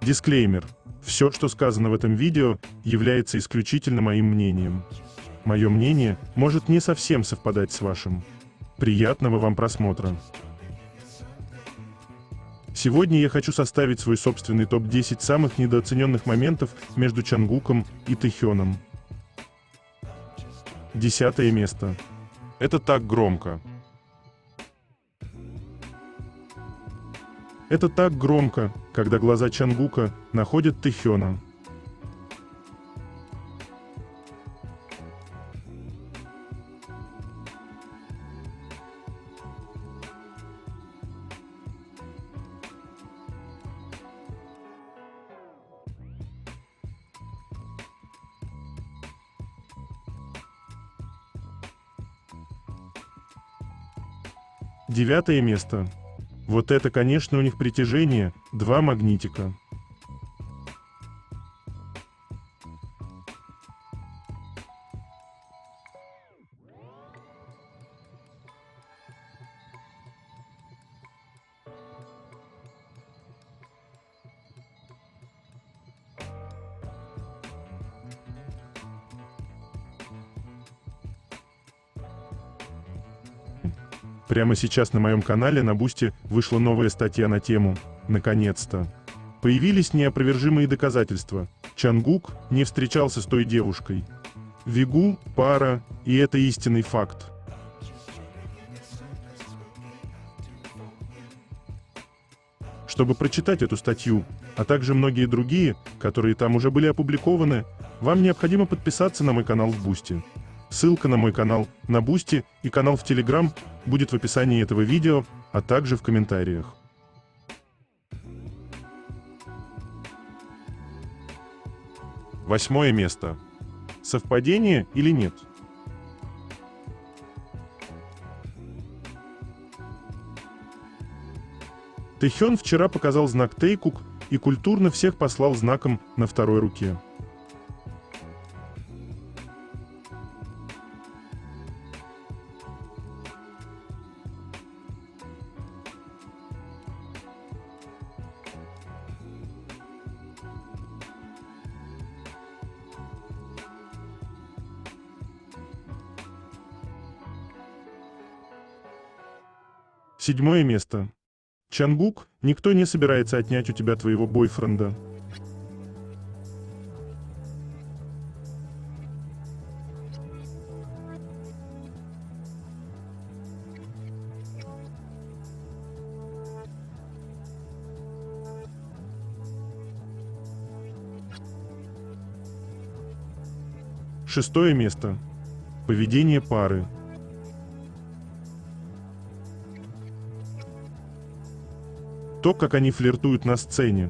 Дисклеймер. Все, что сказано в этом видео, является исключительно моим мнением. Мое мнение может не совсем совпадать с вашим. Приятного вам просмотра. Сегодня я хочу составить свой собственный топ-10 самых недооцененных моментов между Чангуком и Тэхёном. 10 место. Это так громко. Это так громко, когда глаза Чангука находят Тэхёна. Девятое место. Вот это, конечно, у них притяжение, два магнитика. Прямо сейчас на моем канале на Бусти вышла новая статья на тему «Наконец-то». Появились неопровержимые доказательства. Чангук не встречался с той девушкой. Вигу – пара, и это истинный факт. Чтобы прочитать эту статью, а также многие другие, которые там уже были опубликованы, вам необходимо подписаться на мой канал в Бусти. Ссылка на мой канал на Бусти и канал в Телеграм будет в описании этого видео, а также в комментариях. Восьмое место. Совпадение или нет? Тэхён вчера показал знак Тэйкук и культурно всех послал знаком на второй руке. Седьмое место. Чангук, никто не собирается отнять у тебя твоего бойфренда. Шестое место. Поведение пары. То, как они флиртуют на сцене.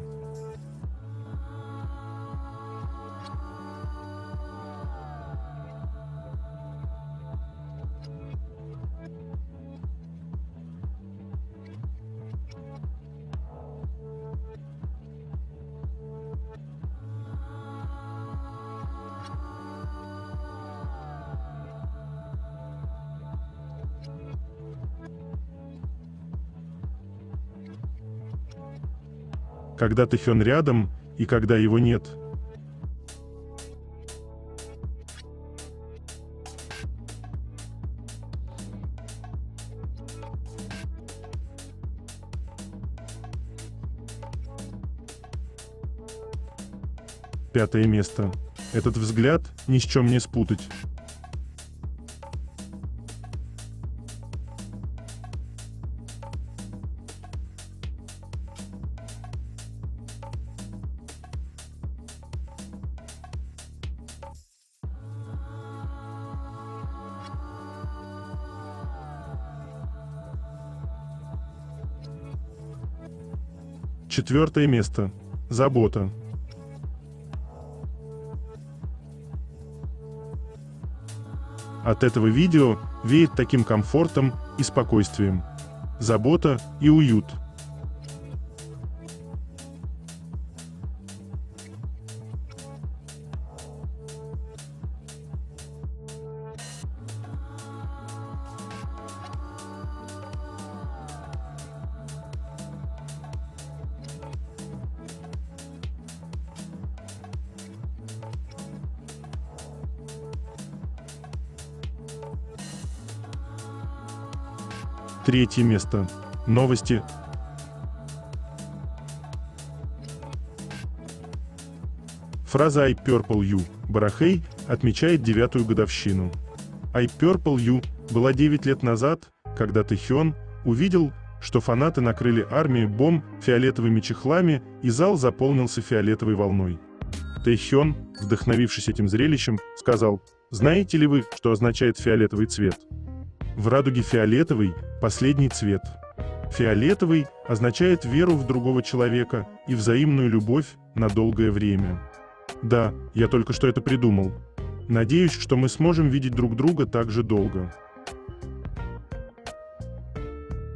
Когда Тэхён рядом и когда его нет. Пятое место. Этот взгляд ни с чем не спутать. Четвертое место. Забота. От этого видео веет таким комфортом и спокойствием. Забота и уют. Третье место. Новости. Фраза «I Purple You» Барахей отмечает 9-ю годовщину. «I Purple You» была 9 лет назад, когда Тэхён увидел, что фанаты накрыли армию бомб фиолетовыми чехлами, и зал заполнился фиолетовой волной. Тэхён, вдохновившись этим зрелищем, сказал: «Знаете ли вы, что означает фиолетовый цвет? В радуге фиолетовый – последний цвет. Фиолетовый означает веру в другого человека и взаимную любовь на долгое время. Да, я только что это придумал. Надеюсь, что мы сможем видеть друг друга так же долго».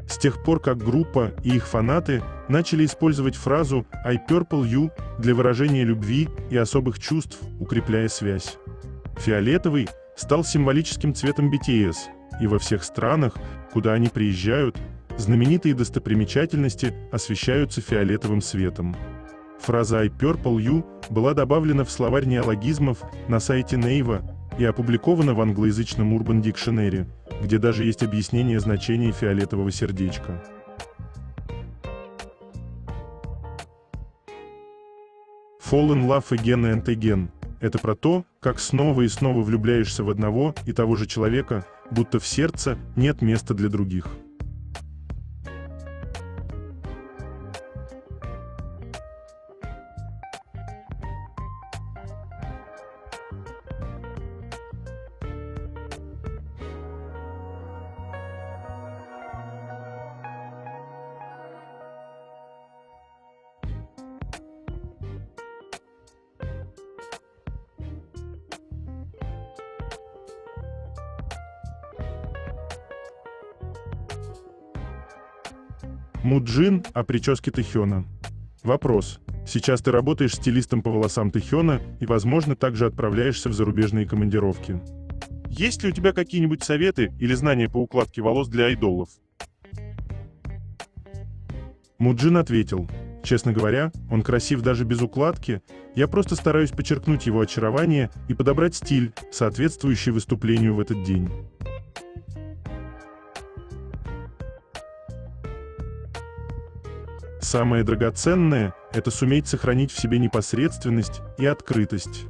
С тех пор, как группа и их фанаты начали использовать фразу «I Purple You» для выражения любви и особых чувств, укрепляя связь. Фиолетовый стал символическим цветом BTS, и во всех странах, куда они приезжают, знаменитые достопримечательности освещаются фиолетовым светом. Фраза «I Purple You» была добавлена в словарь неологизмов на сайте Naver и опубликована в англоязычном Urban Dictionary, где даже есть объяснение значения фиолетового сердечка. Fall in love again and again – это про то, как снова и снова влюбляешься в одного и того же человека, будто в сердце нет места для других. Муджин о прическе Тэхёна. Вопрос. Сейчас ты работаешь стилистом по волосам Тэхёна и, возможно, также отправляешься в зарубежные командировки. Есть ли у тебя какие-нибудь советы или знания по укладке волос для айдолов? Муджин ответил: «Честно говоря, он красив даже без укладки, я просто стараюсь подчеркнуть его очарование и подобрать стиль, соответствующий выступлению в этот день». Самое драгоценное – это суметь сохранить в себе непосредственность и открытость.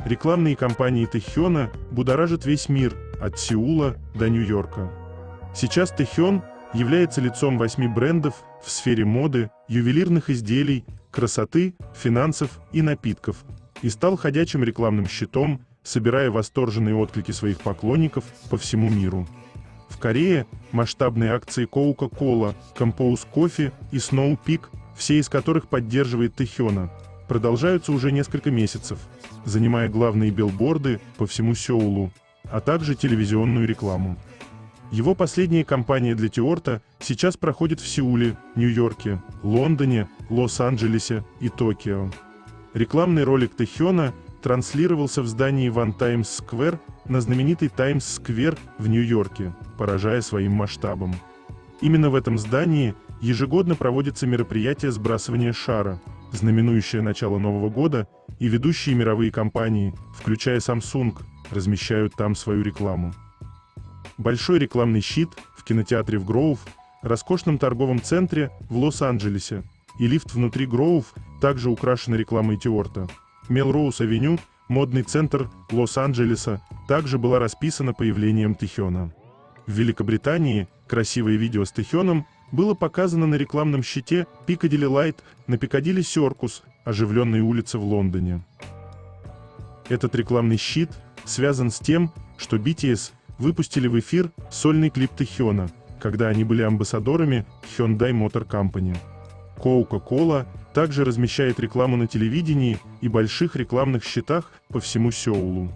Рекламные кампании Тэхёна будоражат весь мир, от Сеула до Нью-Йорка. Сейчас Тэхён является лицом 8 брендов в сфере моды, ювелирных изделий, красоты, финансов и напитков, и стал ходячим рекламным щитом, собирая восторженные отклики своих поклонников по всему миру. В Корее масштабные акции Coca-Cola, Compose Coffee и Snow Peak, все из которых поддерживает Тэхёна, продолжаются уже несколько месяцев, занимая главные билборды по всему Сеулу, а также телевизионную рекламу. Его последняя кампания для Тиорта сейчас проходит в Сеуле, Нью-Йорке, Лондоне, Лос-Анджелесе и Токио. Рекламный ролик Тэхёна транслировался в здании One Times Square на знаменитой Таймс-сквер в Нью-Йорке, поражая своим масштабом. Именно в этом здании ежегодно проводится мероприятие сбрасывания шара, знаменующее начало Нового года, и ведущие мировые компании, включая Samsung, размещают там свою рекламу. Большой рекламный щит в кинотеатре в Гроув, роскошном торговом центре в Лос-Анджелесе, и лифт внутри Гроув также украшены рекламой Тиорта. Мелроуз-авеню, модный центр Лос-Анджелеса, также была расписана появлением Тэхёна. В Великобритании красивое видео с Тэхёном было показано на рекламном щите Piccadilly Light на Пикадилли Circus, оживленной улице в Лондоне. Этот рекламный щит связан с тем, что BTS выпустили в эфир сольный клип Тэхёна, когда они были амбассадорами Hyundai Motor Company. Coca-Cola также размещает рекламу на телевидении и больших рекламных щитах по всему Сеулу.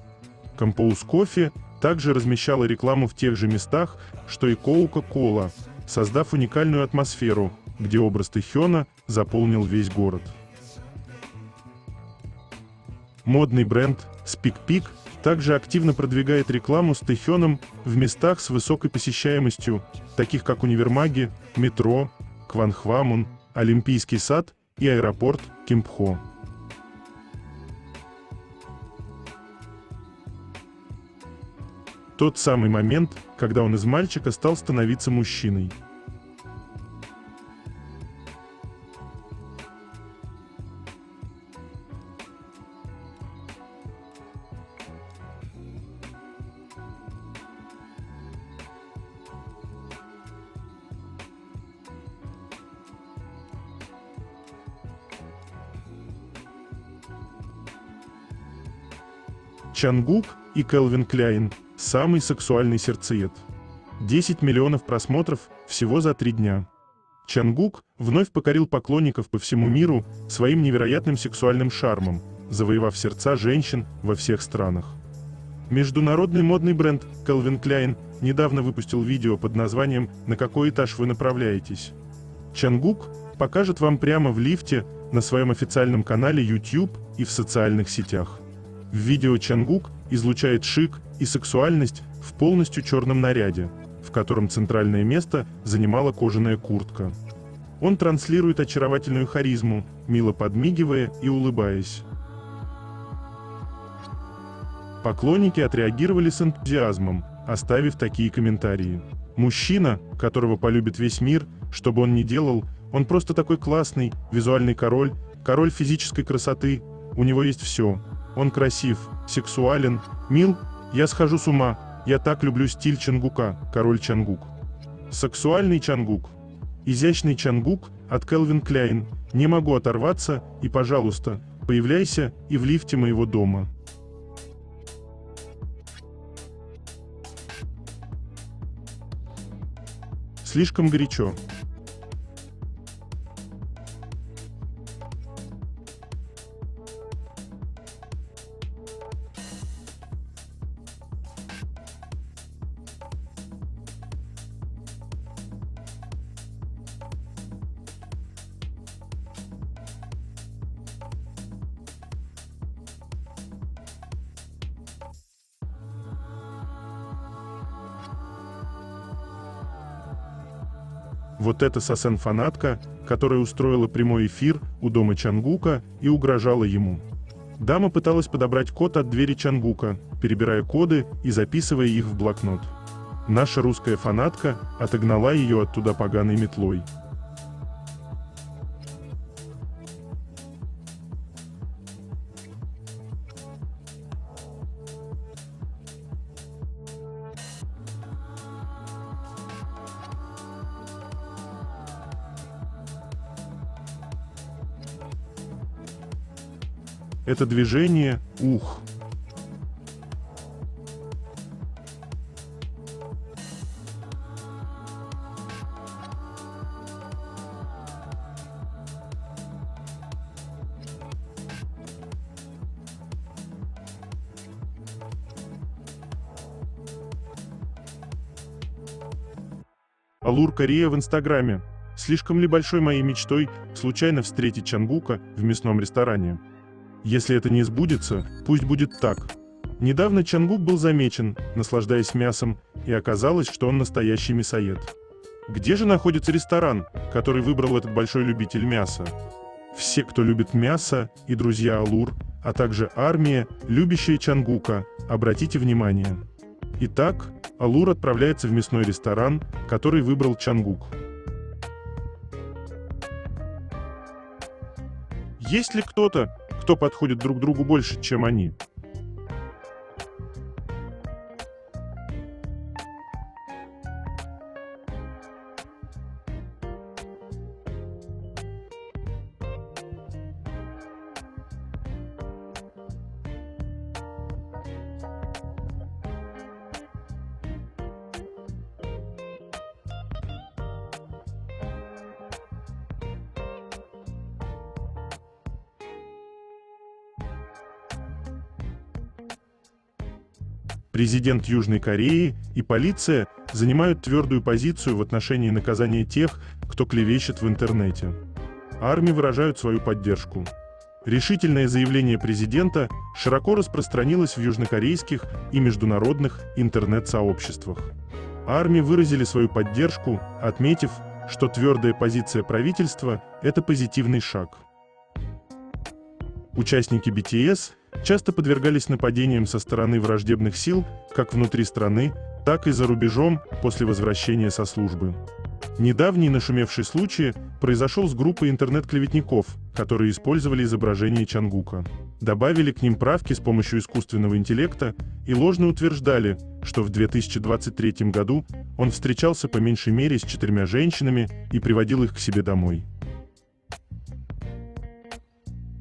Compose Coffee также размещала рекламу в тех же местах, что и Coca-Cola, создав уникальную атмосферу, где образ Тэхёна заполнил весь город. Модный бренд Speak Peak также активно продвигает рекламу с Тэхёном в местах с высокой посещаемостью, таких как универмаги, метро, Кванхвамун, Олимпийский сад и аэропорт Кимпхо. Тот самый момент, когда он из мальчика стал становиться мужчиной. Чангук и Кэлвин Кляйн – самый сексуальный сердцеед. 10 миллионов просмотров всего за 3 дня. Чангук вновь покорил поклонников по всему миру своим невероятным сексуальным шармом, завоевав сердца женщин во всех странах. Международный модный бренд Кэлвин Кляйн недавно выпустил видео под названием «На какой этаж вы направляетесь?». Чангук покажет вам прямо в лифте на своем официальном канале YouTube и в социальных сетях. В видео Чангук излучает шик и сексуальность в полностью черном наряде, в котором центральное место занимала кожаная куртка. Он транслирует очаровательную харизму, мило подмигивая и улыбаясь. Поклонники отреагировали с энтузиазмом, оставив такие комментарии. «Мужчина, которого полюбит весь мир, что бы он ни делал, он просто такой классный, визуальный король, король физической красоты, у него есть все. Он красив, сексуален, мил, я схожу с ума, я так люблю стиль Чангука, король Чангук». Сексуальный Чангук. Изящный Чангук от Кэлвин Кляйн. Не могу оторваться, и, пожалуйста, появляйся и в лифте моего дома. Слишком горячо. Вот это Сасан-фанатка, которая устроила прямой эфир у дома Чангука и угрожала ему. Дама пыталась подобрать код от двери Чангука, перебирая коды и записывая их в блокнот. Наша русская фанатка отогнала ее оттуда поганой метлой. Это движение, ух! Алур Корея в Инстаграме. Слишком ли большой моей мечтой случайно встретить Чангука в мясном ресторане? Если это не сбудется, пусть будет так. Недавно Чангук был замечен, наслаждаясь мясом, и оказалось, что он настоящий мясоед. Где же находится ресторан, который выбрал этот большой любитель мяса? Все, кто любит мясо, и друзья Алур, а также армия, любящая Чангука, обратите внимание. Итак, Алур отправляется в мясной ресторан, который выбрал Чангук. Есть ли кто-то, кто подходит друг другу больше, чем они? Президент Южной Кореи и полиция занимают твердую позицию в отношении наказания тех, кто клевещет в интернете. Армии выражают свою поддержку. Решительное заявление президента широко распространилось в южнокорейских и международных интернет-сообществах. Армии выразили свою поддержку, отметив, что твердая позиция правительства – это позитивный шаг. Участники BTS часто подвергались нападениям со стороны враждебных сил как внутри страны, так и за рубежом после возвращения со службы. Недавний нашумевший случай произошел с группой интернет-клеветников, которые использовали изображение Чангука. Добавили к ним правки с помощью искусственного интеллекта и ложно утверждали, что в 2023 году он встречался по меньшей мере с 4 женщинами и приводил их к себе домой.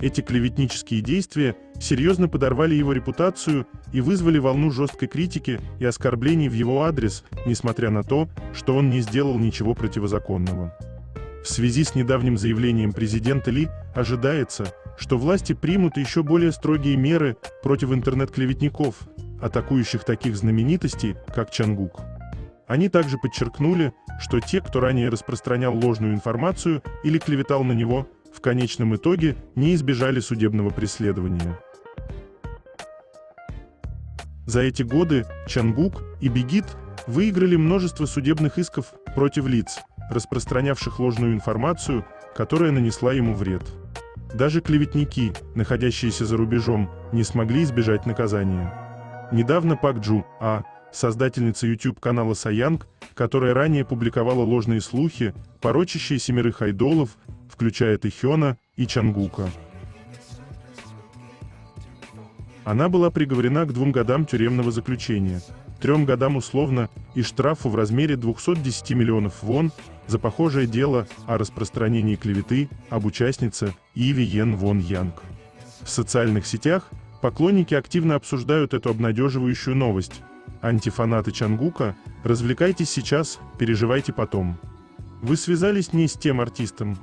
Эти клеветнические действия серьезно подорвали его репутацию и вызвали волну жесткой критики и оскорблений в его адрес, несмотря на то, что он не сделал ничего противозаконного. В связи с недавним заявлением президента Ли ожидается, что власти примут еще более строгие меры против интернет-клеветников, атакующих таких знаменитостей, как Чангук. Они также подчеркнули, что те, кто ранее распространял ложную информацию или клеветал на него, в конечном итоге не избежали судебного преследования. За эти годы Чангук и Бигит выиграли множество судебных исков против лиц, распространявших ложную информацию, которая нанесла ему вред. Даже клеветники, находящиеся за рубежом, не смогли избежать наказания. Недавно Пак Джу А, создательница YouTube-канала Саянг, которая ранее публиковала ложные слухи, порочащие 7 айдолов, включая Тэхёна и Чангука. Она была приговорена к 2 годам тюремного заключения, 3 годам условно и штрафу в размере 210 миллионов вон за похожее дело о распространении клеветы об участнице Иви Йен Вон Янг. В социальных сетях поклонники активно обсуждают эту обнадеживающую новость. Антифанаты Чангука, развлекайтесь сейчас, переживайте потом. Вы связались не с тем артистом.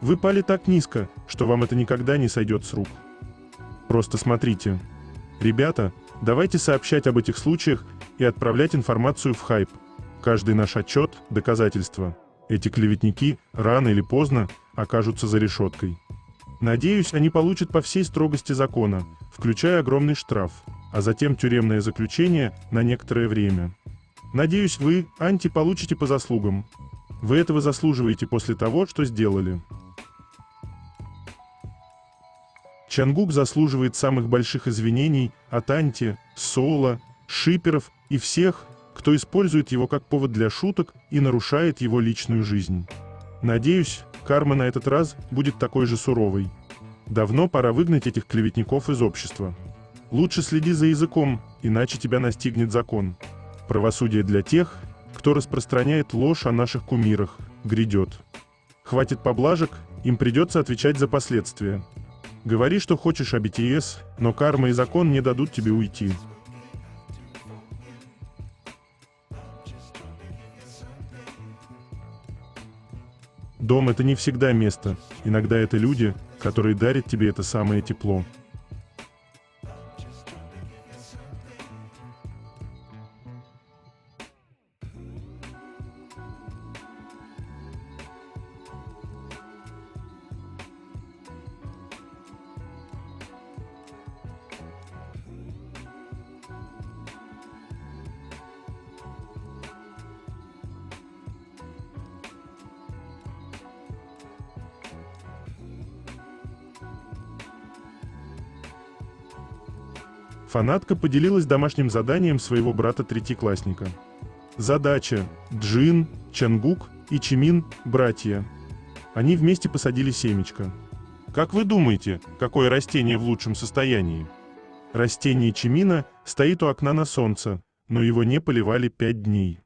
Вы пали так низко, что вам это никогда не сойдет с рук. Просто смотрите. Ребята, давайте сообщать об этих случаях и отправлять информацию в хайп. Каждый наш отчет – доказательство. Эти клеветники рано или поздно окажутся за решеткой. Надеюсь, они получат по всей строгости закона, включая огромный штраф, а затем тюремное заключение на некоторое время. Надеюсь, вы, анти, получите по заслугам. Вы этого заслуживаете после того, что сделали. Чангук заслуживает самых больших извинений от анти, Соула, шиперов и всех, кто использует его как повод для шуток и нарушает его личную жизнь. Надеюсь, карма на этот раз будет такой же суровой. Давно пора выгнать этих клеветников из общества. Лучше следи за языком, иначе тебя настигнет закон. Правосудие для тех, кто распространяет ложь о наших кумирах, грядет. Хватит поблажек, им придется отвечать за последствия. Говори, что хочешь о BTS, но карма и закон не дадут тебе уйти. Дом — это не всегда место, иногда это люди, которые дарят тебе это самое тепло. Фанатка поделилась домашним заданием своего брата-третьеклассника. Задача: Джин, Чангук и Чимин – братья. Они вместе посадили семечко. Как вы думаете, какое растение в лучшем состоянии? Растение Чимина стоит у окна на солнце, но его не поливали 5 дней.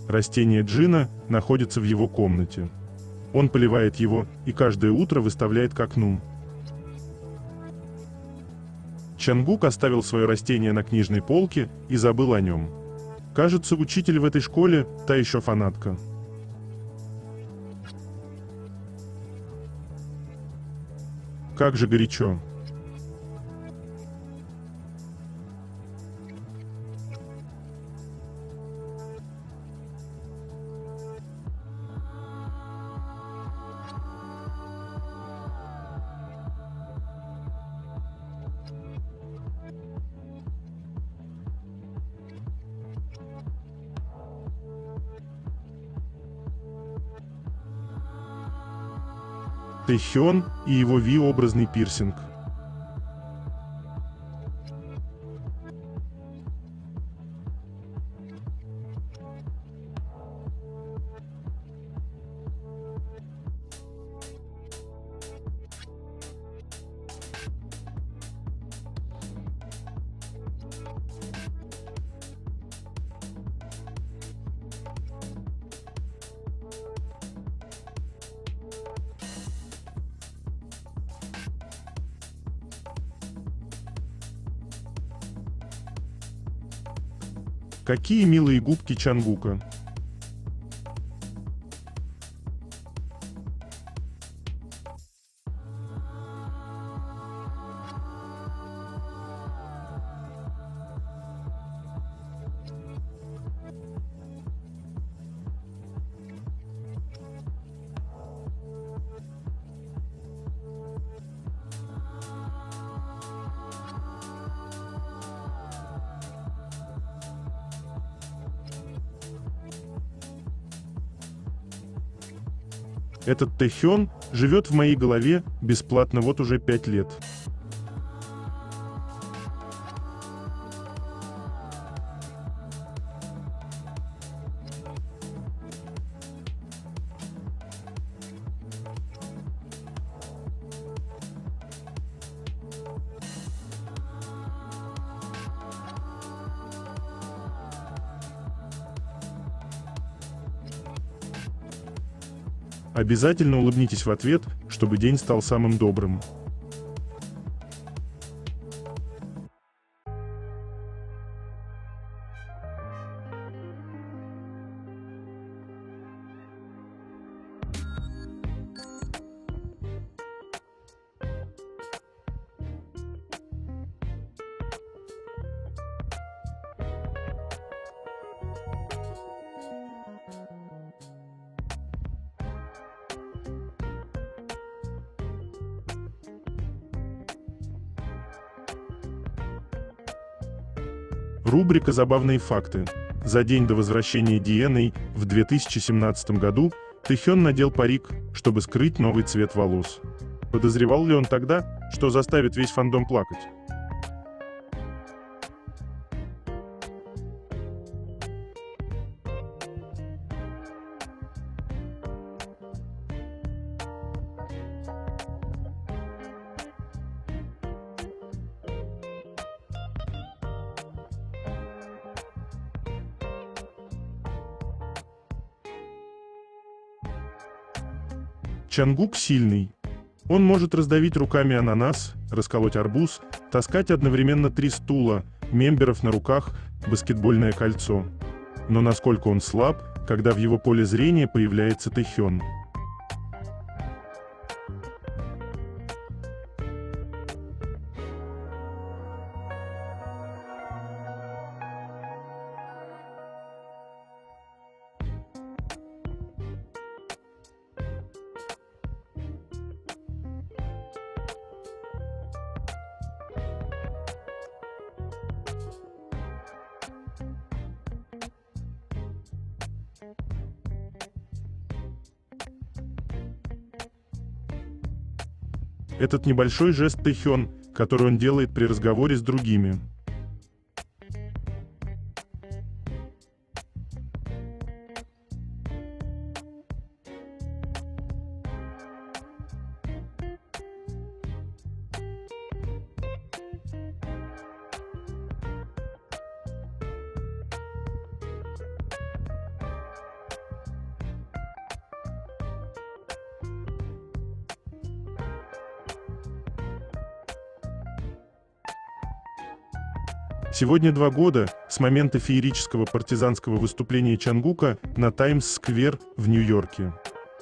Растение Джина находится в его комнате. Он поливает его и каждое утро выставляет к окну. Чангук оставил свое растение на книжной полке и забыл о нем. Кажется, учитель в этой школе – та еще фанатка. Как же горячо. Тэхён и его V-образный пирсинг. Какие милые губки Чангука. Этот Тэхён живет в моей голове бесплатно вот уже 5 лет. Обязательно улыбнитесь в ответ, чтобы день стал самым добрым. Рубрика «Забавные факты». За день до возвращения Диэны в 2017 году Тэхён надел парик, чтобы скрыть новый цвет волос. Подозревал ли он тогда, что заставит весь фандом плакать? Чангук сильный. Он может раздавить руками ананас, расколоть арбуз, таскать одновременно 3 стула, мемберов на руках, баскетбольное кольцо. Но насколько он слаб, когда в его поле зрения появляется Тэхён. Этот небольшой жест Тэхён, который он делает при разговоре с другими. Сегодня 2 года с момента феерического партизанского выступления Чангука на Таймс-сквер в Нью-Йорке.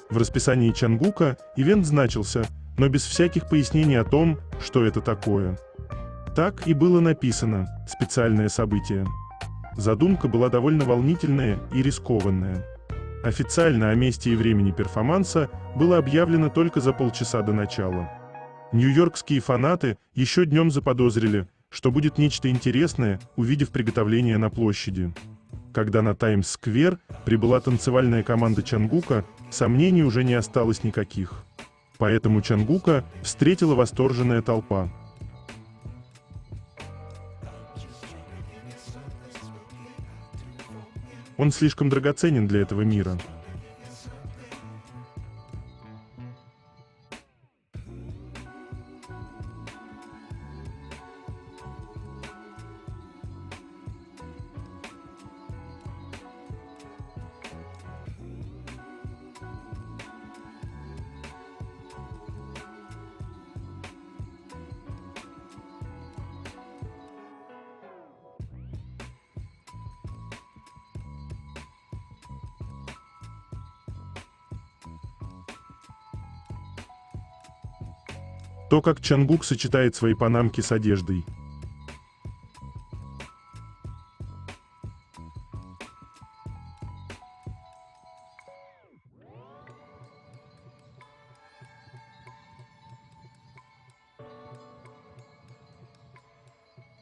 В расписании Чангука ивент значился, но без всяких пояснений о том, что это такое. Так и было написано «специальное событие». Задумка была довольно волнительная и рискованная. Официально о месте и времени перформанса было объявлено только за полчаса до начала. Нью-йоркские фанаты еще днем заподозрили, что будет нечто интересное, увидев приготовление на площади. Когда на Таймс-сквер прибыла танцевальная команда Чангука, сомнений уже не осталось никаких. Поэтому Чангука встретила восторженная толпа. Он слишком драгоценен для этого мира. То, как Чангук сочетает свои панамки с одеждой.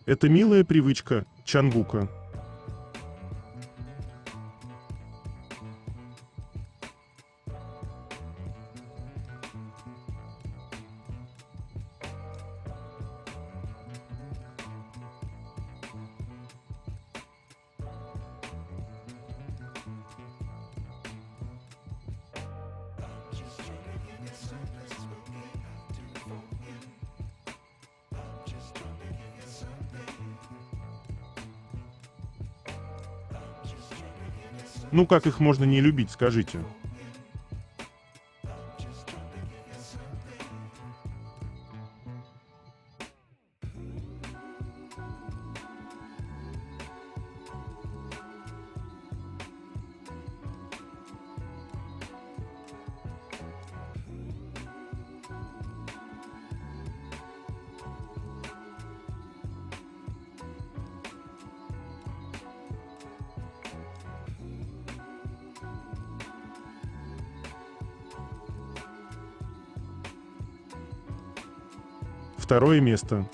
Это милая привычка Чангука. Ну как их можно не любить, скажите? Второе место.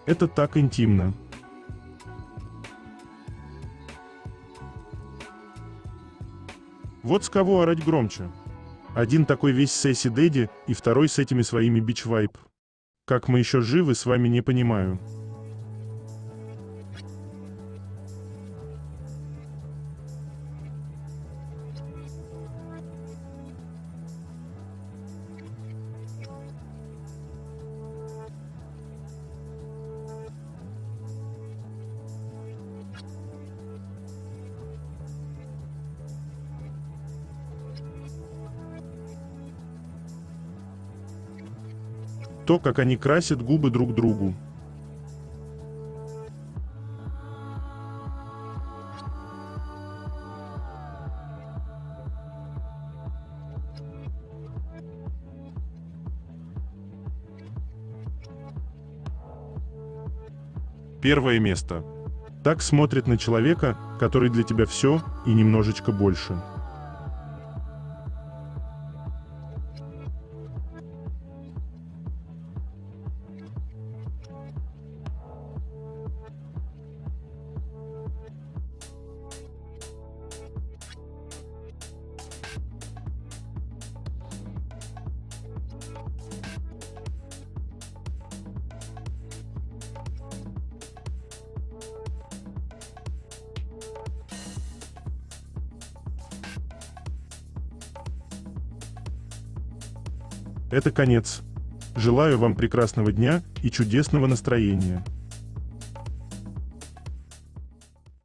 Это так интимно. Вот с кого орать громче. Один такой весь Сэсси Дэдди, и второй с этими своими бич-вайп. Как мы еще живы, с вами не понимаю. То, как они красят губы друг другу. Первое место. Так смотрит на человека, который для тебя все и немножечко больше. Это конец. Желаю вам прекрасного дня и чудесного настроения.